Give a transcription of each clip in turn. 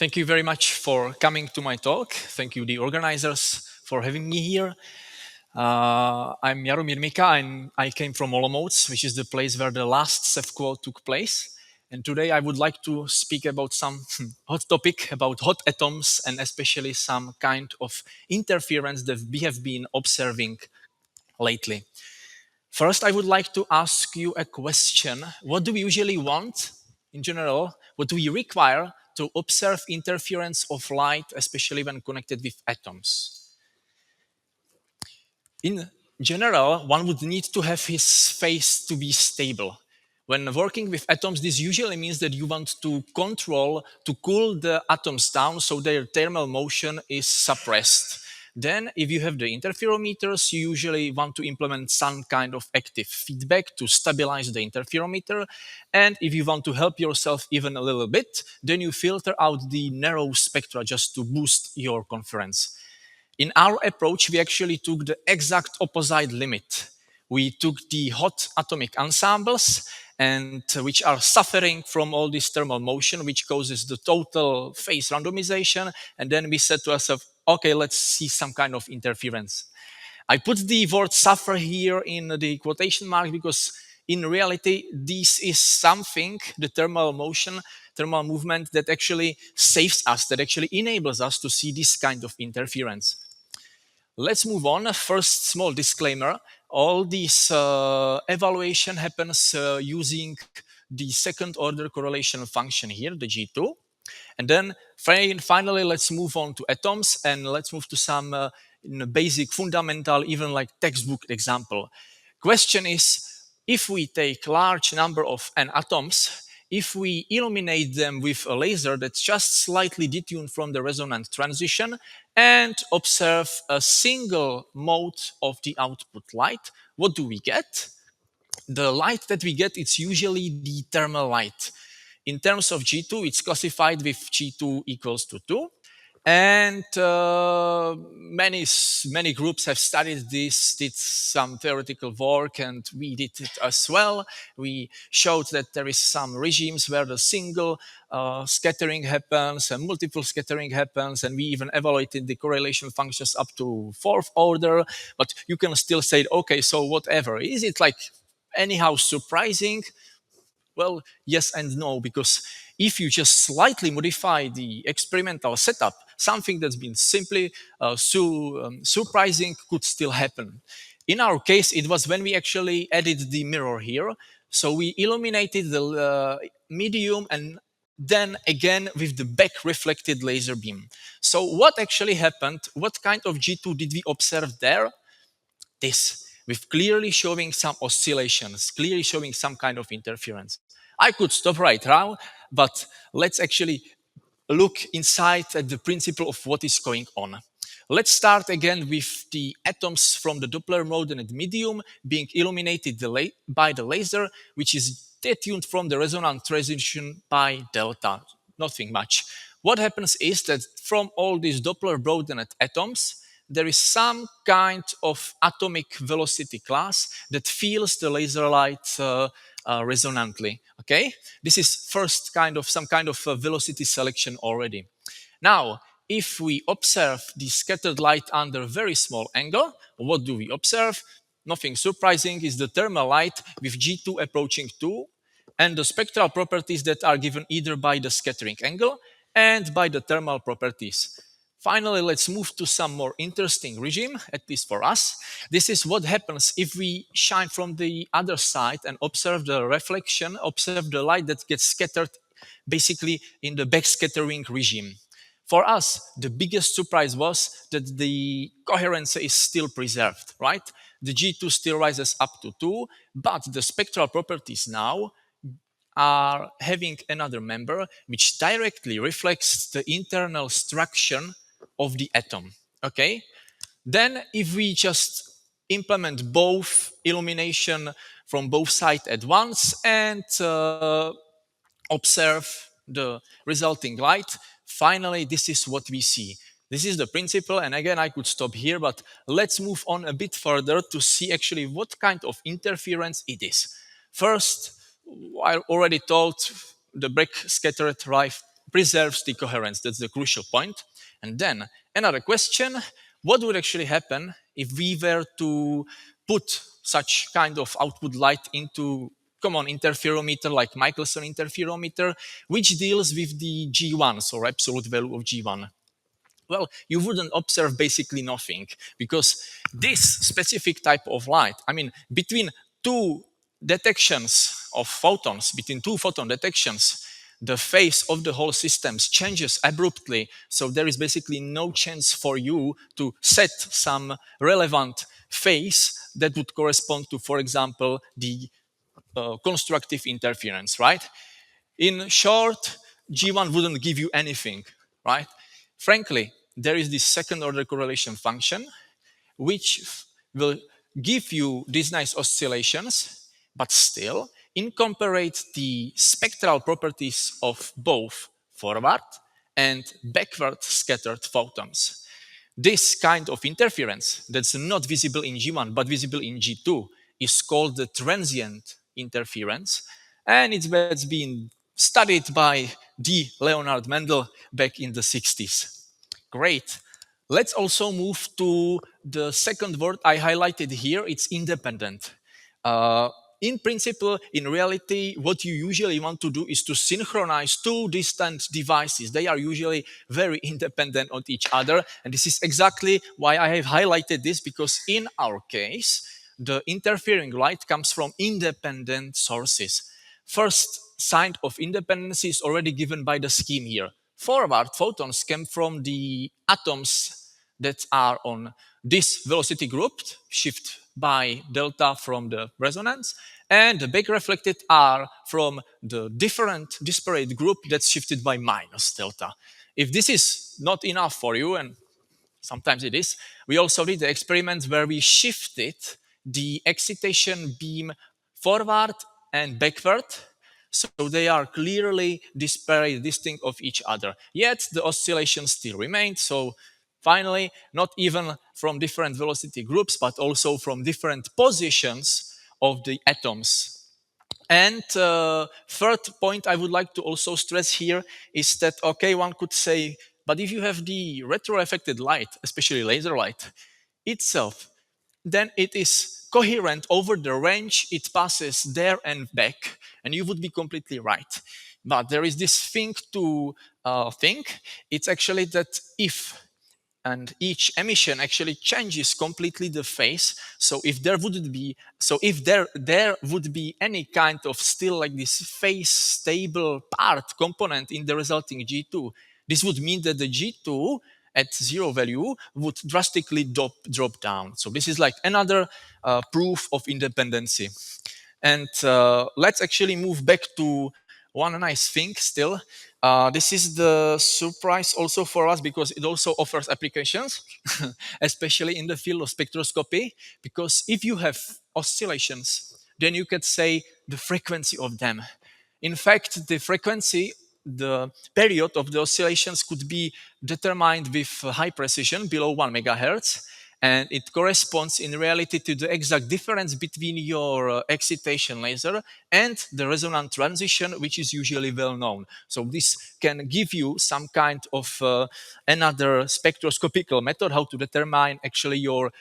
Thank you very much for coming to my talk. Thank you, the organizers, for having me here. I'm Jaromír Mika, and I came from Olomouc, which is the place where the last CEFCO took place. And today I would like to speak about some hot topic about hot atoms and especially some kind of interference that we have been observing lately. First, I would like to ask you a question. What do we usually want in general? What do we require to observe interference of light, especially when connected with atoms? In general, one would need to have his phase to be stable. When working with atoms, this usually means that you want to control, to cool the atoms down so their thermal motion is suppressed. Then, if you have the interferometers, you usually want to implement some kind of active feedback to stabilize the interferometer. And if you want to help yourself even a little bit, then you filter out the narrow spectra just to boost your conference. In our approach, we actually took the exact opposite limit. We took the hot atomic ensembles and which are suffering from all this thermal motion, which causes the total phase randomization. And then we said to ourselves, okay, let's see some kind of interference. I put the word suffer here in the quotation mark because in reality, this is something, the thermal motion, thermal movement that actually saves us, that actually enables us to see this kind of interference. Let's move on. First, small disclaimer. All this evaluation happens using the second order correlation function here, the G2. And then finally, let's move on to atoms and let's move to some basic, fundamental, even like textbook example. Question is, if we take large number of atoms, if we illuminate them with a laser that's just slightly detuned from the resonant transition and observe a single mode of the output light, what do we get? The light that we get, it's usually the thermal light. In terms of G2, it's classified with G2 equals to 2. And many groups have studied this, did some theoretical work, and we did it as well. We showed that there is some regimes where the single scattering happens and multiple scattering happens, and we even evaluated the correlation functions up to fourth order. But you can still say, okay, so whatever. Is it like anyhow surprising? Well, yes and no, because if you just slightly modify the experimental setup, something that's been simply surprising could still happen. In our case, it was when we actually added the mirror here. So we illuminated the medium and then again with the back reflected laser beam. So what actually happened? What kind of G2 did we observe there? This, with clearly showing some oscillations, clearly showing some kind of interference. I could stop right now, but let's actually look inside at the principle of what is going on. Let's start again with the atoms from the Doppler mode and medium being illuminated by the laser, which is detuned from the resonant transition by delta. Nothing much. What happens is that from all these Doppler broadened atoms, there is some kind of atomic velocity class that feels the laser light resonantly. Okay, this is first kind of some kind of velocity selection already. Now, if we observe the scattered light under a very small angle, what do we observe? Nothing surprising is the thermal light with G2 approaching 2 and the spectral properties that are given either by the scattering angle and by the thermal properties. Finally, let's move to some more interesting regime, at least for us. This is what happens if we shine from the other side and observe the reflection, observe the light that gets scattered basically in the backscattering regime. For us, the biggest surprise was that the coherence is still preserved, right? The G2 still rises up to 2, but the spectral properties now are having another member which directly reflects the internal structure of the atom. Okay? Then if we just implement both illumination from both sides at once and observe the resulting light, finally this is what we see. This is the principle, and again I could stop here, but let's move on a bit further to see actually what kind of interference it is. First, I already told the back scattered preserves the coherence. That's the crucial point. And then another question, what would actually happen if we were to put such kind of output light into common interferometer like Michelson interferometer, which deals with the G1s or absolute value of G1? Well, you wouldn't observe basically nothing because this specific type of light, I mean, between two detections of photons, between two photon detections, the phase of the whole system changes abruptly. So there is basically no chance for you to set some relevant phase that would correspond to, for example, the constructive interference, right? In short, G1 wouldn't give you anything, right? Frankly, there is this second order correlation function which will give you these nice oscillations, but still incorporate the spectral properties of both forward and backward scattered photons. This kind of interference that's not visible in G1 but visible in G2 is called the transient interference, and it's been studied by D. Leonard Mendel back in the 60s. Great. Let's also move to the second word I highlighted here. It's independent. Uh, in principle, in reality, what you usually want to do is to synchronize two distant devices. They are usually very independent of each other. And this is exactly why I have highlighted this, because in our case, the interfering light comes from independent sources. First sign of independence is already given by the scheme here. Forward photons come from the atoms that are on this velocity group, shift by delta from the resonance, and the back reflected are from the different disparate group that's shifted by minus delta. If this is not enough for you, and sometimes it is, we also did the experiment where we shifted the excitation beam forward and backward, so they are clearly disparate, distinct of each other. Yet the oscillation still remained. So finally, not even from different velocity groups, but also from different positions of the atoms. And third point I would like to also stress here is that, okay, one could say, but if you have the retroaffected light, especially laser light itself, then it is coherent over the range it passes there and back, and you would be completely right. But there is this thing to think. It's actually that if and each emission actually changes completely the phase. So if there wouldn't be, so if there would be any kind of still like this phase stable part component in the resulting G2, this would mean that the G2 at zero value would drastically drop down. So this is like another proof of independency. And let's actually move back to one nice thing still. This is the surprise also for us because it also offers applications, especially in the field of spectroscopy. Because if you have oscillations, then you could say the frequency of them. In fact, the frequency, the period of the oscillations could be determined with high precision below 1 megahertz, and it corresponds in reality to the exact difference between your excitation laser and the resonant transition, which is usually well known. So this can give you some kind of another spectroscopical method how to determine actually your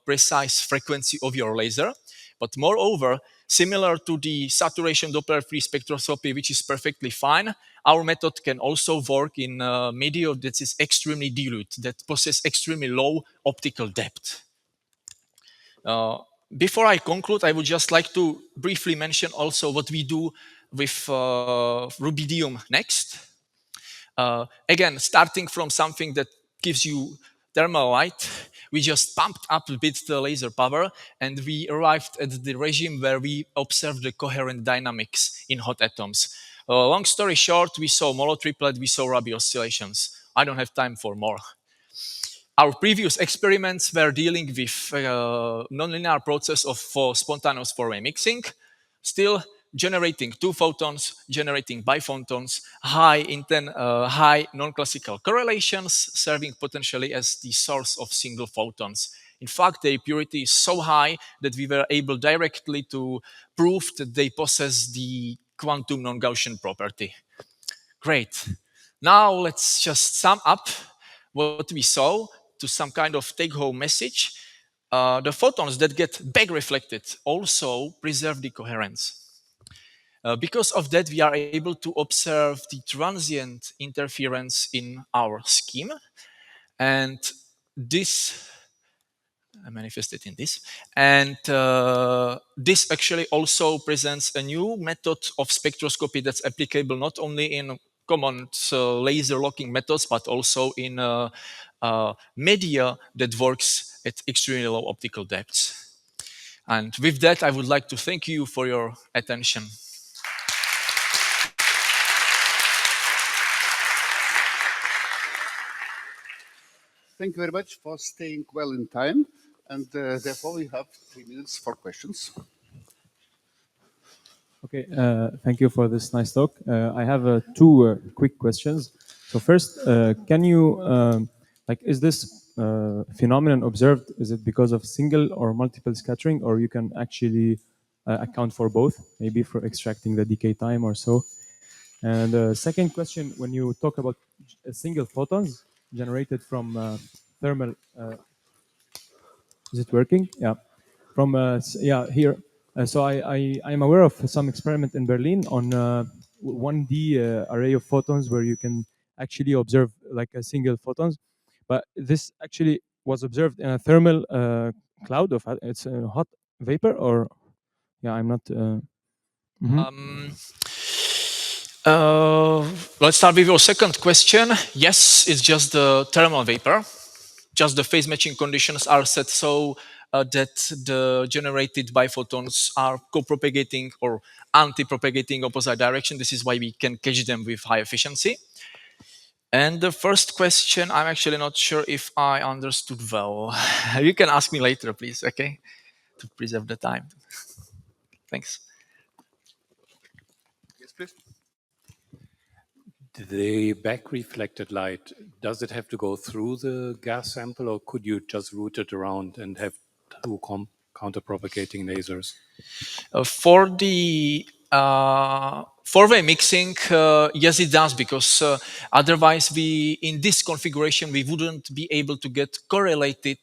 precise frequency of your laser. But moreover, similar to the saturation Doppler-free spectroscopy, which is perfectly fine, our method can also work in media that is extremely dilute, that possess extremely low optical depth. Uh, Before I conclude, I would just like to briefly mention also what we do with rubidium next. Again, starting from something that gives you thermal light, we just pumped up a bit the laser power, and we arrived at the regime where we observed the coherent dynamics in hot atoms. Long story short, we saw monotriplet, we saw Rabi oscillations. I don't have time for more. Our previous experiments were dealing with nonlinear process of spontaneous four-way mixing, still generating two photons, generating biphotons, high non-classical correlations, serving potentially as the source of single photons. In fact, their purity is so high that we were able directly to prove that they possess the quantum non-Gaussian property. Great. Now let's just sum up what we saw to some kind of take-home message. The photons that get back reflected also preserve the coherence. Because of that, we are able to observe the transient interference in our scheme. And this manifested in this. And this actually also presents a new method of spectroscopy that's applicable not only in common laser locking methods, but also in media that works at extremely low optical depths. And with that, I would like to thank you for your attention. Thank you very much for staying well in time. And therefore, we have 3 minutes for questions. Okay, thank you for this nice talk. I have two quick questions. So first, can you, is this phenomenon observed, is it because of single or multiple scattering, or you can actually account for both, maybe for extracting the decay time or so? And second question, when you talk about single photons generated from thermal, is it working? Yeah. From yeah, here. So I'm aware of some experiment in Berlin on 1D array of photons where you can actually observe like a single photons, but this actually was observed in a thermal cloud of it's a hot vapor, or yeah, I'm not. Let's start with your second question. Yes, it's just the thermal vapor. Just the phase matching conditions are set so that the generated biphotons are co-propagating or anti-propagating opposite direction. This is why we can catch them with high efficiency. And the first question, I'm actually not sure if I understood well. You can ask me later, please, okay? To preserve the time. Thanks. Yes, please. The back reflected light, does it have to go through the gas sample, or could you just route it around and have two counter-propagating lasers? For the four-way mixing, yes, it does, because otherwise, in this configuration, we wouldn't be able to get correlated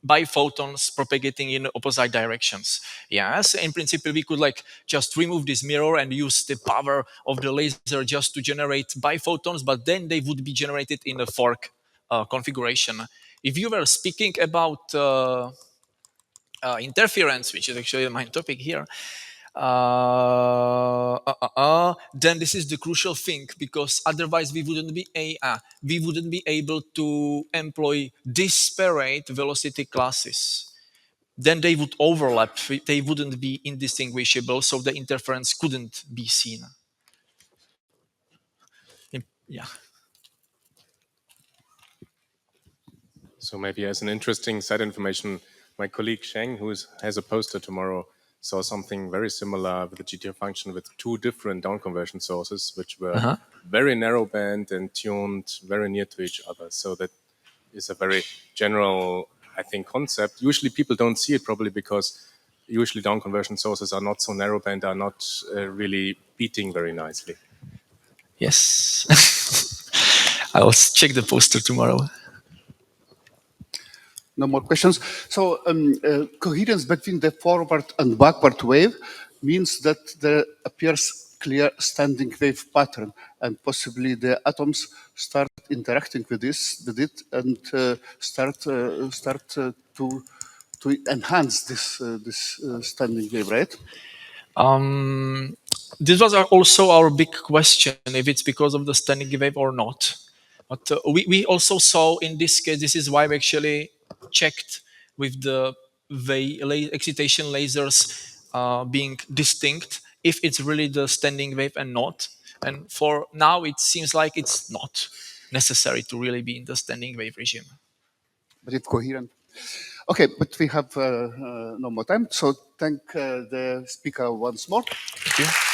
biphotons propagating in opposite directions. Yes, in principle, we could just remove this mirror and use the power of the laser just to generate biphotons, but then they would be generated in a fork configuration. If you were speaking about interference, which is actually my topic here, then this is the crucial thing, because otherwise we wouldn't be able to employ disparate velocity classes. Then they would overlap; they wouldn't be indistinguishable, so the interference couldn't be seen. Yeah. So maybe as an interesting side information, my colleague Sheng, has a poster tomorrow, saw something very similar with the GTO function with two different down conversion sources, which were very narrow band and tuned very near to each other. So that is a very general, I think, concept. Usually people don't see it, probably because usually down conversion sources are not so narrow band, are not really beating very nicely. Yes. I'll check the poster tomorrow. No more questions. So coherence between the forward and backward wave means that there appears clear standing wave pattern, and possibly the atoms start interacting with it, and start to enhance this standing wave, right? This was also our big question, if it's because of the standing wave or not. But we also saw in this case, this is why we actually checked with the excitation lasers being distinct, if it's really the standing wave and not. And for now, it seems like it's not necessary to really be in the standing wave regime. But it's coherent. Okay, but we have no more time. So thank the speaker once more. Thank you.